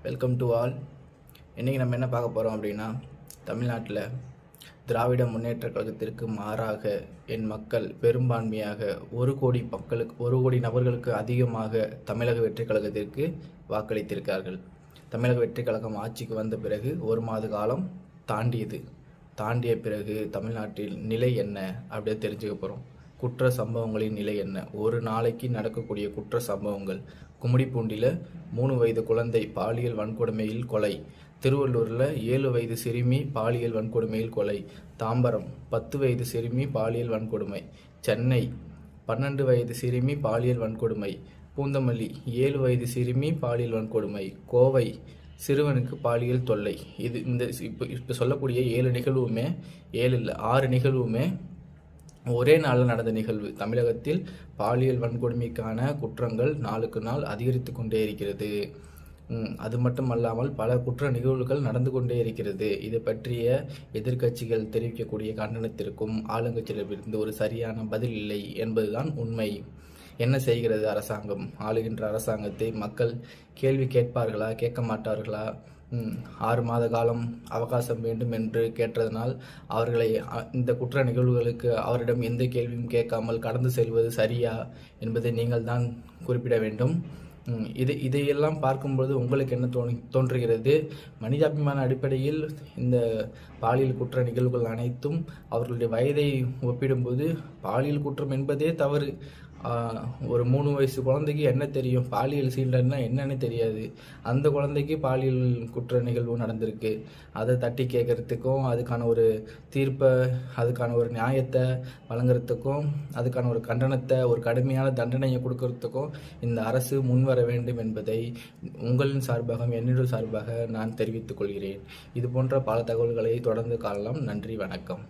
Welcome to all. இன்றைக்கி நம்ம என்ன பார்க்க போகிறோம் அப்படின்னா, தமிழ்நாட்டில் திராவிட முன்னேற்ற கழகத்திற்கு மாறாக என் மக்கள் பெரும்பான்மையாக 1 கோடி நபர்களுக்கு அதிகமாக தமிழக வெற்றி கழகத்திற்கு வாக்களித்திருக்கார்கள். தமிழக வெற்றி கழகம் ஆட்சிக்கு வந்த பிறகு 1 மாத காலம் தாண்டிய பிறகு தமிழ்நாட்டில் நிலை என்ன அப்படியே தெரிஞ்சுக்க போகிறோம். குற்ற சம்பவங்களின் நிலை என்ன, ஒரு நாளைக்கு நடக்கக்கூடிய குற்ற சம்பவங்கள். கும்மிடிப்பூண்டியில் 3 வயது குழந்தை பாலியல் வன்கொடுமையில் கொலை, திருவள்ளூரில் 7 வயது சிறுமி பாலியல் வன்கொடுமையில் கொலை, தாம்பரம் 10 வயது சிறுமி பாலியல் வன்கொடுமை, சென்னை 12 வயது சிறுமி பாலியல் வன்கொடுமை, பூந்தமல்லி 7 வயது சிறுமி பாலியல் வன்கொடுமை, கோவை சிறுவனுக்கு பாலியல் தொல்லை. இந்த இப்போ சொல்லக்கூடிய 7 நிகழ்வுமே 7 இல்லை 6 நிகழ்வுமே ஒரே நாளில் நடந்த நிகழ்வு. தமிழகத்தில் பாலியல் வன்கொடுமைக்கான குற்றங்கள் நாளுக்கு நாள் அதிகரித்து கொண்டே இருக்கிறது. அது மட்டுமல்லாமல் பல குற்ற நிகழ்வுகள் நடந்து கொண்டே இருக்கிறது. இது பற்றிய எதிர்க்கட்சிகள் தெரிவிக்கக்கூடிய கண்டனத்திற்கும் ஆளுங்கட்சியிலிருந்து ஒரு சரியான பதில் இல்லை என்பதுதான் உண்மை. என்ன செய்கிறது அரசாங்கம்? ஆளுகின்ற அரசாங்கத்தை மக்கள் கேள்வி கேட்பார்களா, கேட்க மாட்டார்களா? 6 மாத காலம் அவகாசம் வேண்டும் என்று கேட்டதனால் அவர்களை இந்த குற்ற நிகழ்வுகளுக்கு அவரிடம் எந்த கேள்வியும் கேட்காமல் கடந்து செல்வது சரியா என்பதை நீங்கள் தான் குறிப்பிட வேண்டும். இதையெல்லாம் பார்க்கும்போது உங்களுக்கு என்ன தோன்றுகிறது? மனிதாபிமான அடிப்படையில் இந்த பாலியல் குற்ற நிகழ்வுகள் அனைத்தும் அவர்களுடைய வயதை ஒப்பிடும்போது பாலியல் குற்றம் என்பதே தவறு. ஒரு 3 வயசு குழந்தைக்கு என்ன தெரியும்? பாலியல் சீண்டர்னா என்னன்னு தெரியாது. அந்த குழந்தைக்கு பாலியல் குற்ற நிகழ்வு நடந்திருக்கு. அதை தட்டி கேட்கறதுக்கும், அதுக்கான ஒரு தீர்ப்பை, அதுக்கான ஒரு நியாயத்தை வழங்குறதுக்கும், அதுக்கான ஒரு கண்டனத்தை, ஒரு கடுமையான தண்டனையை கொடுக்கறதுக்கும் இந்த அரசு முன்வர வேண்டும் என்பதை உங்களின் சார்பாக, என்னுடைய சார்பாக நான் தெரிவித்துக் கொள்கிறேன். இது போன்ற பல தகவல்களை தொடர்ந்து காணலாம். நன்றி, வணக்கம்.